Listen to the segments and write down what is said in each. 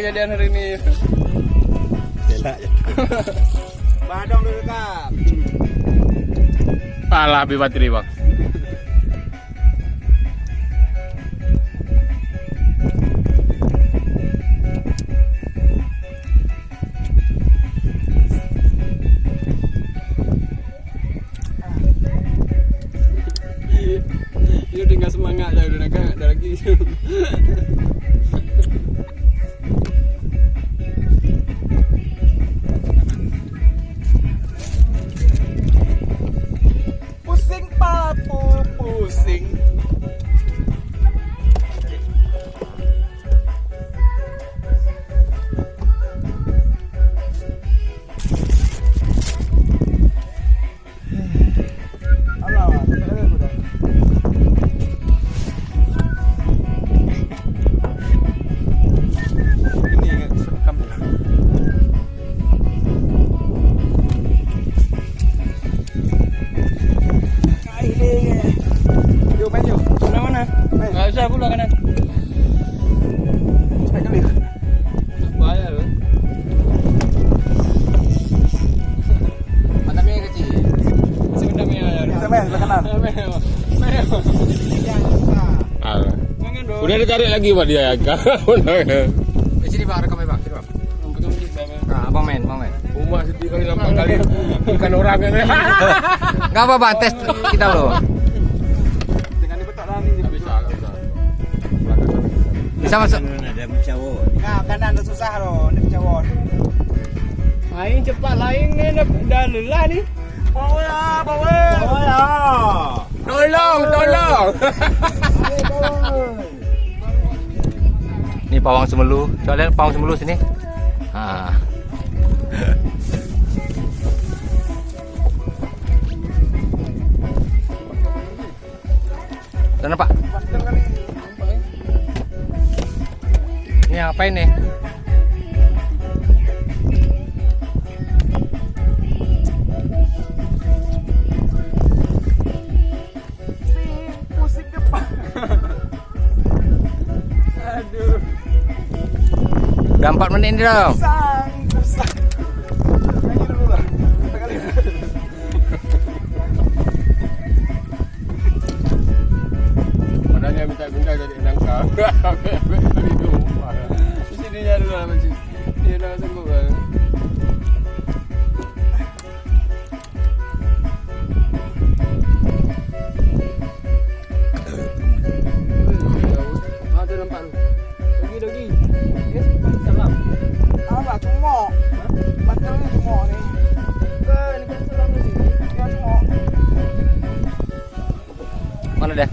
kejadian hari ini. Gila ya. Badong dulu Kak. Alah bibatri bang. Dia udah nggak semangat dah, udah nggak ada lagi. Pusing papu, pusing. Nggak usah pula kanan. Cepet kali. Bahaya loh. Pantamnya kecil. Sebenarnya ya. Sebelah kanan. Jangan lupa. Alah. Jangan dong. Udah ditarik lagi pak dia. Di sini Bang, rekam Bang. Sini Bang. Nah, Abang main. Umar sedih kali nampak kali bukan orang kan. Enggak apa-apa, tes kita loh. Dengan dipetak lagi bisa. Bisa masuk. Ada mencawon. Nah, kanan ada susah loh, ini cawon. Main cepat lain ni dah lelah ni. Bawa. Tolong. Ini pawang semelu. Coba lihat pawang semelu sini. Ah. Sana Pak. Ini apa ini? Pusing depan. Aduh. Udah 4 menit ini dong. Susah. Nyanyi dulu lah. Padahal minta jadi nangka. Di sini nya dulu lah macam. Dia dah sanggup lah. Ada nampak tu. Dogi. Yes, salam. Apa cuma? Betul ni cuma ni. Kan salam ni. Ya cuma. Mana dia?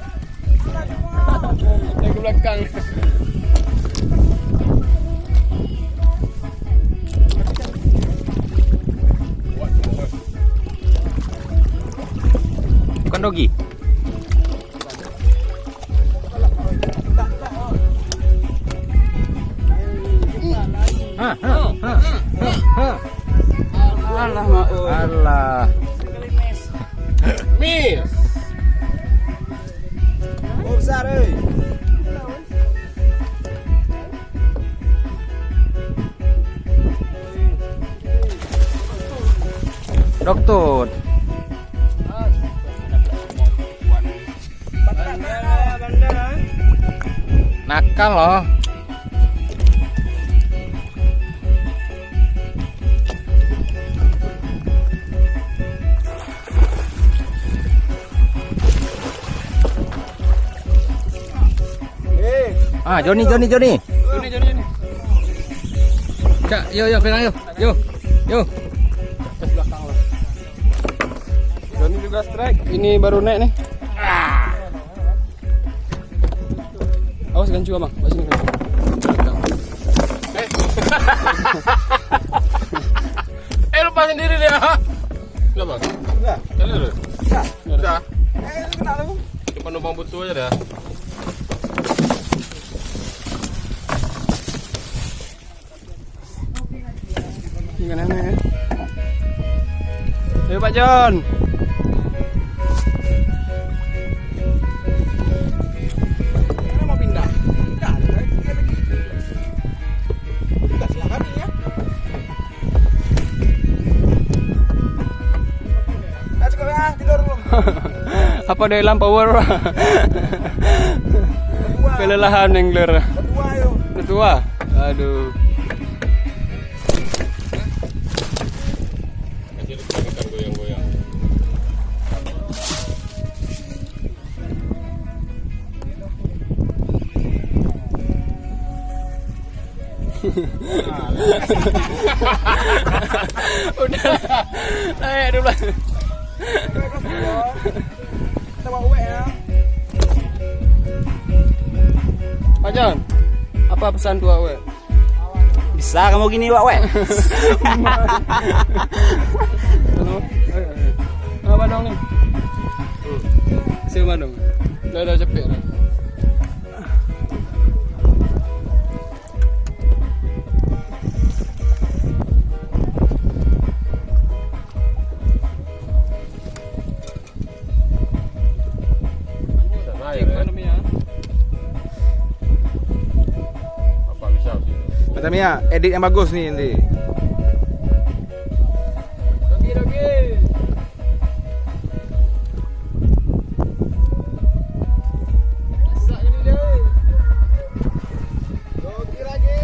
Yang ke belakang. Bukan dogi. Alah mak. Alah. Miss. Oh besar euy. Dokter. Nakal loh. Joni. Joni. Cak, yo pegang yo. Atas belakang lah. Joni juga strike. Ini baru naik nih. Awas gancu abang. Awas sini. Lepas sendiri dia. Sudah bang. Sudah. Sudah. Kena lu. Cuma numpang butuh aja dah. Ini kan aneh. Ayo Pak John. Mana mau pindah? Apa daya power? Kelelahan angler. Ketua yuk. Ketua. Aduh. Kasih ikan goyang-goyang. Udah. Naik dulu. Kita bawa uwe ya. Pak John, apa pesan tua we? Bisa kamu gini Wak we. Apa dong nih? Siapa dong? Udah cepet dah. Apa bisa sih? Kata Mia, edit yang bagus nih nanti. Dogi. Masak ni dia. Dogi lagi.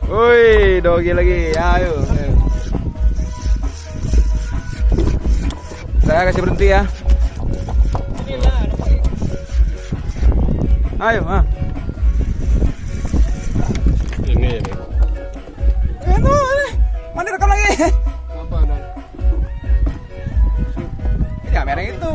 Woi, dogi lagi. Ayo. Saya kasih berhenti ya. Inilah nampak. Ayo, Ini. Itu, mana rekam lagi? Apa dong? Kamera itu.